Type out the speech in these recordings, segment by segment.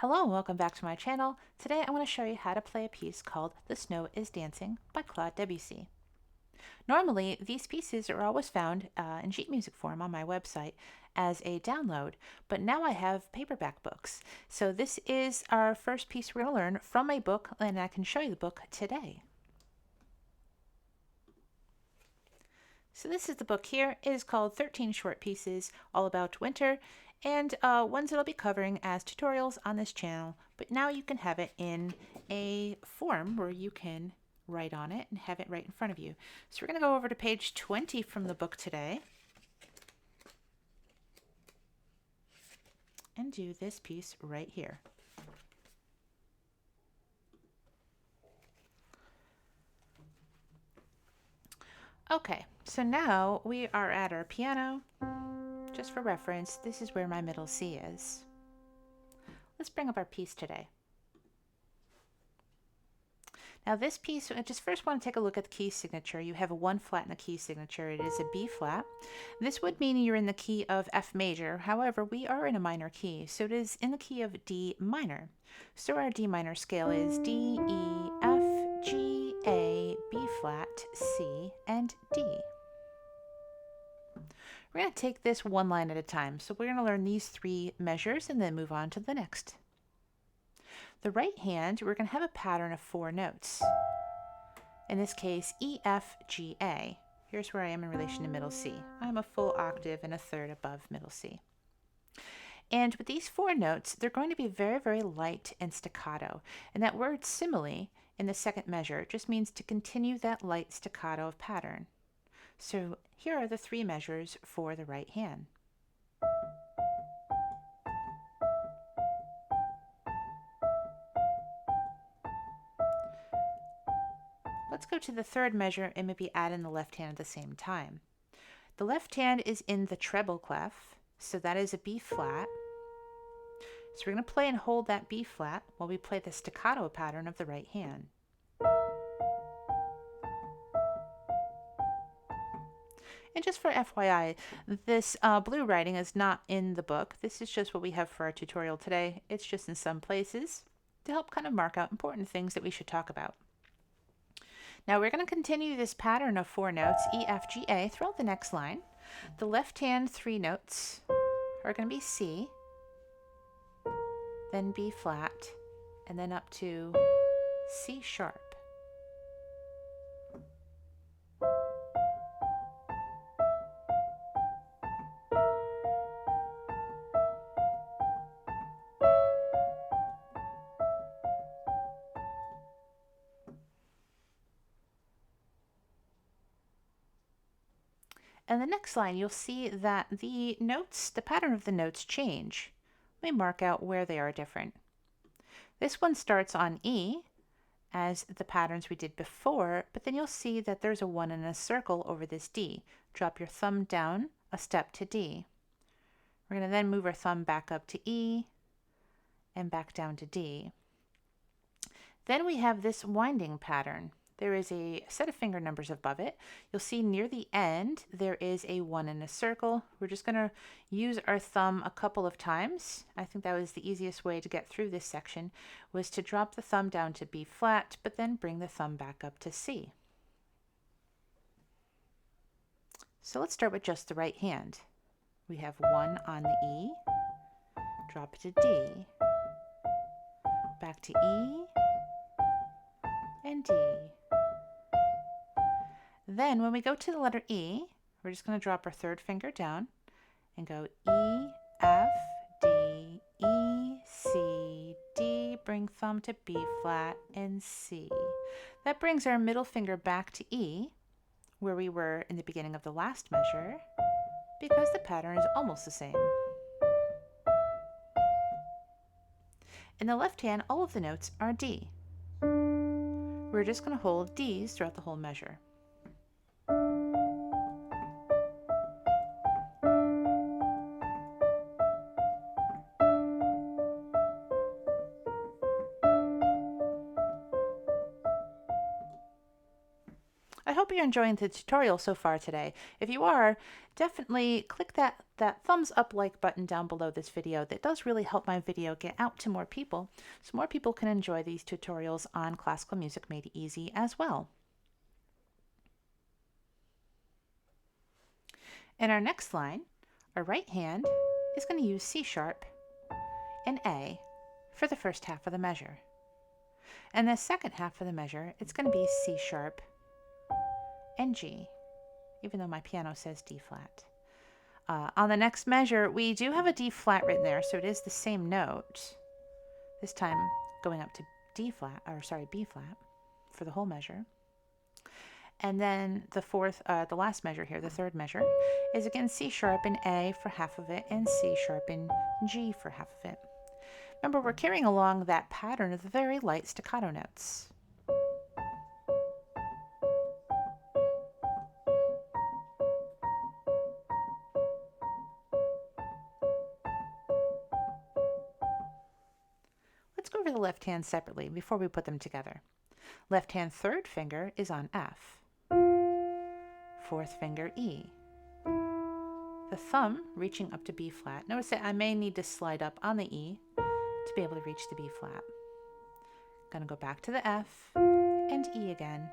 Hello and welcome back to my channel. Today I want to show you how to play a piece called The Snow is Dancing by Claude Debussy. Normally these pieces are always found in sheet music form on my website as a download, but now I have paperback books. So this is our first piece we're going to learn from a book, and I can show you the book today. So this is the book here. It is called 13 Short Pieces All About Winter, and ones that I'll be covering as tutorials on this channel, but now you can have it in a form where you can write on it and have it right in front of you. So we're going to go over to page 20 from the book today and do this piece right here. Okay, so now we are at our piano. Just for reference, this is where my middle C is. Let's bring up our piece today. Now this piece, I just first want to take a look at the key signature. You have a 1 flat in the key signature. It is a B flat. This would mean you're in the key of F major. However, we are in a minor key, so it is in the key of D minor. So our D minor scale is D, E, F, G, A, B flat, C, and D. We're going to take this one line at a time. So we're going to learn these 3 measures and then move on to the next. The right hand, we're going to have a pattern of 4 notes. In this case, E, F, G, A. Here's where I am in relation to middle C. I'm a full octave and a third above middle C. And with these 4 notes, they're going to be very, very light and staccato. And that word simile in the second measure just means to continue that light staccato of pattern. So here are the 3 measures for the right hand. Let's go to the third measure and maybe add in the left hand at the same time. The left hand is in the treble clef, so that is a B flat. So we're going to play and hold that B flat while we play the staccato pattern of the right hand. And just for FYI, this blue writing is not in the book. This is just what we have for our tutorial today. It's just in some places to help kind of mark out important things that we should talk about. Now we're going to continue this pattern of 4 notes, E, F, G, A, throughout the next line. The left hand 3 notes are going to be C, then B flat, and then up to C sharp. And the next line, you'll see that the notes, the pattern of the notes change. Let me mark out where they are different. This one starts on E, as the patterns we did before, but then you'll see that there's a 1 in a circle over this D. Drop your thumb down a step to D. We're going to then move our thumb back up to E and back down to D. Then we have this winding pattern. There is a set of finger numbers above it. You'll see near the end there is a 1 in a circle. We're just going to use our thumb a couple of times. I think that was the easiest way to get through this section, was to drop the thumb down to B flat, but then bring the thumb back up to C. So let's start with just the right hand. We have 1 on the E, drop it to D, back to E, and D. Then when we go to the letter E, we're just going to drop our third finger down and go E, F, D, E, C, D, bring thumb to B flat and C. That brings our middle finger back to E, where we were in the beginning of the last measure, because the pattern is almost the same. In the left hand, all of the notes are D. We're just going to hold D's throughout the whole measure. I hope you're enjoying the tutorial so far today. If you are, definitely click that that thumbs up like button down below this video. That does really help my video get out to more people, so more people can enjoy these tutorials on classical music made easy as well. In our next line, our right hand is going to use C sharp and A for the first half of the measure. And the second half of the measure, it's going to be C sharp and G, even though my piano says D flat. On the next measure, we do have a D flat written there, so it is the same note. This time going up to B flat for the whole measure. And then the last measure here, the third measure, is again C sharp and A for half of it, and C sharp and G for half of it. Remember, we're carrying along that pattern of the very light staccato notes. Let's go over the left hand separately before we put them together. Left hand third finger is on F. Fourth finger E. The thumb reaching up to B flat. Notice that I may need to slide up on the E to be able to reach the B flat. Gonna go back to the F and E again.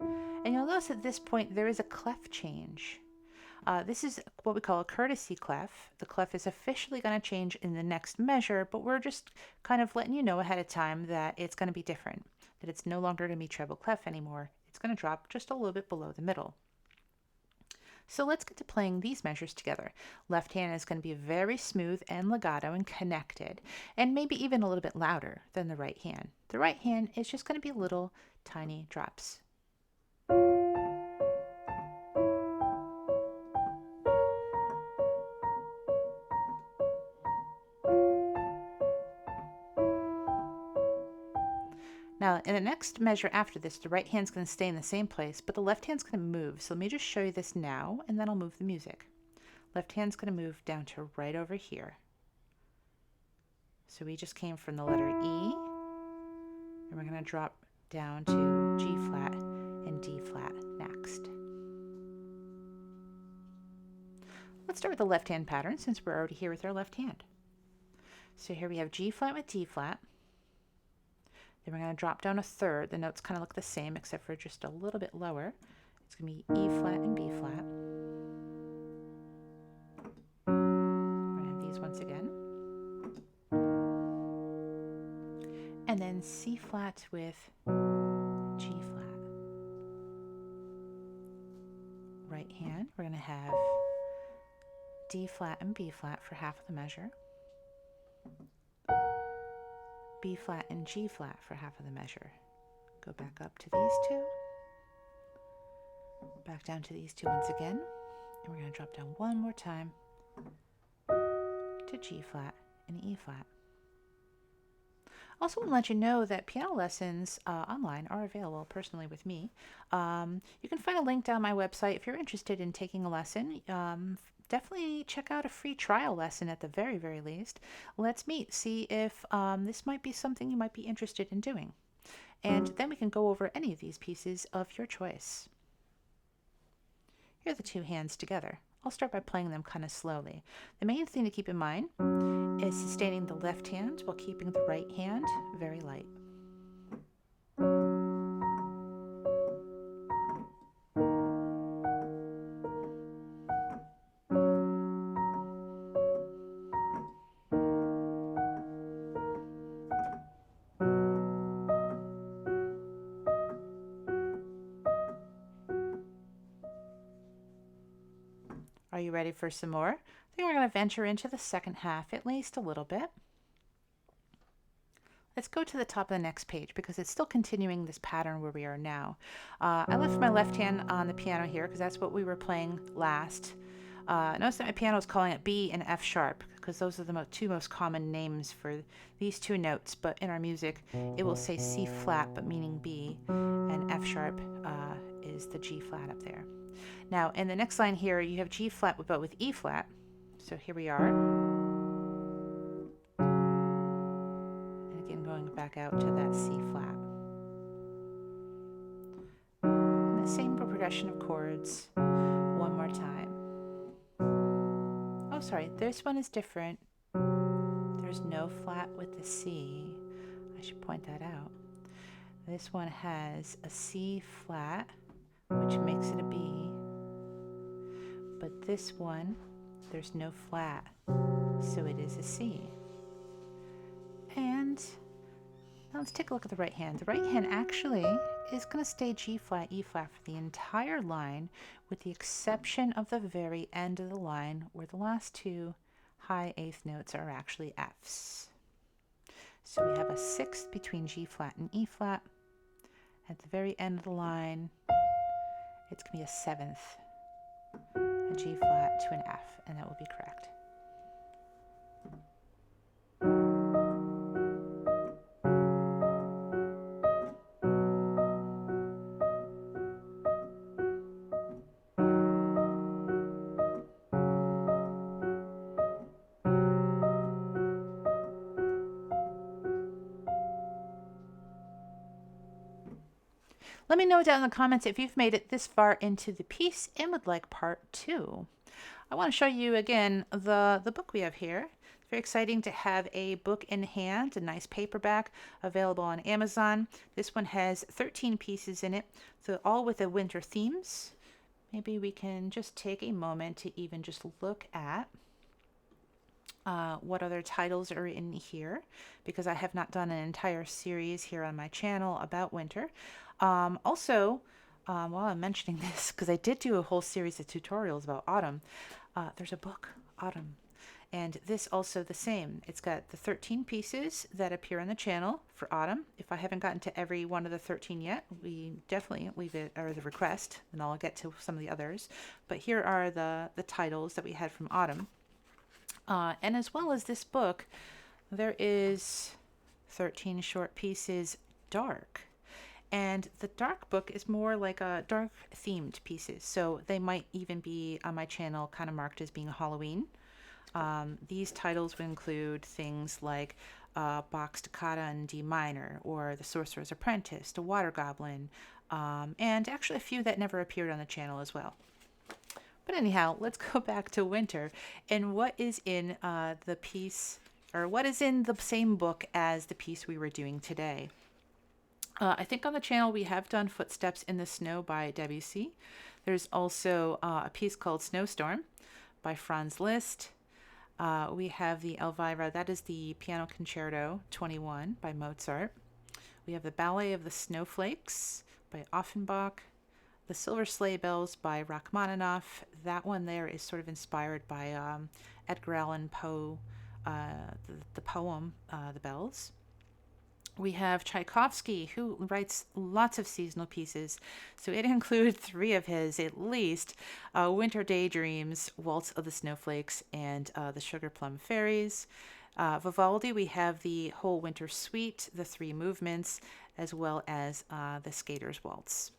And you'll notice at this point there is a clef change. This is what we call a courtesy clef. The clef is officially going to change in the next measure, but we're just kind of letting you know ahead of time that it's going to be different, that it's no longer going to be treble clef anymore. It's going to drop just a little bit below the middle. So let's get to playing these measures together. Left hand is going to be very smooth and legato and connected, and maybe even a little bit louder than the right hand. The right hand is just going to be little tiny drops. Now, in the next measure after this, the right hand's going to stay in the same place, but the left hand's going to move. So let me just show you this now, and then I'll move the music. Left hand's going to move down to right over here. So we just came from the letter E, and we're going to drop down to G flat and D flat next. Let's start with the left hand pattern since we're already here with our left hand. So here we have G flat with D flat. Then we're going to drop down a third. The notes kind of look the same except for just a little bit lower. It's going to be E flat and B flat. We're going to have these once again. And then C flat with G flat. Right hand, we're going to have D flat and B flat for half of the measure. B flat and G flat for half of the measure. Go back up to these two, back down to these two once again, and we're going to drop down one more time to G flat and E flat. Also want to let you know that piano lessons online are available personally with me. You can find a link down my website if you're interested in taking a lesson. Definitely check out a free trial lesson at the very, very least. Let's meet, see if this might be something you might be interested in doing. And then we can go over any of these pieces of your choice. Here are the two hands together. I'll start by playing them kind of slowly. The main thing to keep in mind is sustaining the left hand while keeping the right hand very light. Are you ready for some more? I think we're going to venture into the second half at least a little bit. Let's go to the top of the next page because it's still continuing this pattern where we are now. I left my left hand on the piano here because that's what we were playing last. Notice that my piano is calling it B and F sharp because those are the two most common names for these two notes, but in our music it will say C flat but meaning B, and F sharp is the G flat up there. Now in the next line here you have G flat but with E flat, so here we are, and again going back out to that C flat, and the same progression of chords one more time. oh sorry, this one is different. There's no flat with the C. I should point that out. This one has a C flat, which makes it a B. But this one, there's no flat, so it is a C. And now let's take a look at the right hand. The right hand actually is going to stay G flat, E flat for the entire line, with the exception of the very end of the line where the last two high eighth notes are actually Fs. So we have a sixth between G flat and E flat. At the very end of the line, it's going to be a seventh, a G flat to an F, and that will be correct. Let me know down in the comments if you've made it this far into the piece and would like part 2. I want to show you again the book we have here. It's very exciting to have a book in hand, a nice paperback available on Amazon. This one has 13 pieces in it, so all with the winter themes. Maybe we can just take a moment to even just look at what other titles are in here, because I have not done an entire series here on my channel about winter. Also, while I'm mentioning this, because I did do a whole series of tutorials about autumn, there's a book, Autumn, and this also the same. It's got the 13 pieces that appear on the channel for autumn. If I haven't gotten to every one of the 13 yet, we definitely leave it, or the request, and I'll get to some of the others. But here are the titles that we had from autumn. And as well as this book, there is 13 short pieces, Dark. And the dark book is more like a dark themed pieces. So they might even be on my channel kind of marked as being Halloween. These titles would include things like Bach Toccata in D minor, or The Sorcerer's Apprentice, The Water Goblin, and actually a few that never appeared on the channel as well. But anyhow, let's go back to winter and what is in the piece, or what is in the same book as the piece we were doing today. I think on the channel we have done Footsteps in the Snow by Debussy. There's also a piece called Snowstorm by Franz Liszt. We have the Elvira, that is the Piano Concerto 21 by Mozart. We have the Ballet of the Snowflakes by Offenbach. The Silver Sleigh Bells by Rachmaninoff. That one there is sort of inspired by Edgar Allan Poe, the poem, The Bells. We have Tchaikovsky, who writes lots of seasonal pieces, so it includes 3 of his at least: Winter Daydreams, Waltz of the Snowflakes, and the Sugar Plum Fairies. Vivaldi, we have the whole Winter Suite, the 3 movements, as well as the Skater's Waltz.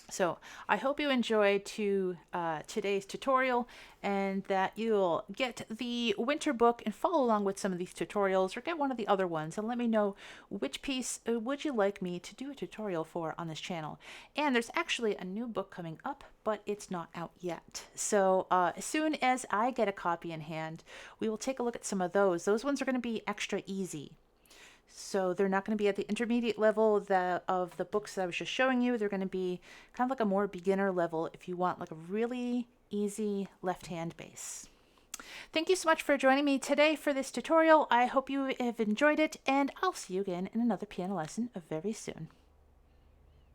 So I hope you enjoyed today's tutorial, and that you'll get the winter book and follow along with some of these tutorials, or get one of the other ones and let me know which piece would you like me to do a tutorial for on this channel. And there's actually a new book coming up, but it's not out yet. So as soon as I get a copy in hand, we will take a look at some of those. Those ones are going to be extra easy. So they're not going to be at the intermediate level of the books that I was just showing you. They're going to be kind of like a more beginner level if you want like a really easy left-hand bass. Thank you so much for joining me today for this tutorial. I hope you have enjoyed it, and I'll see you again in another piano lesson very soon.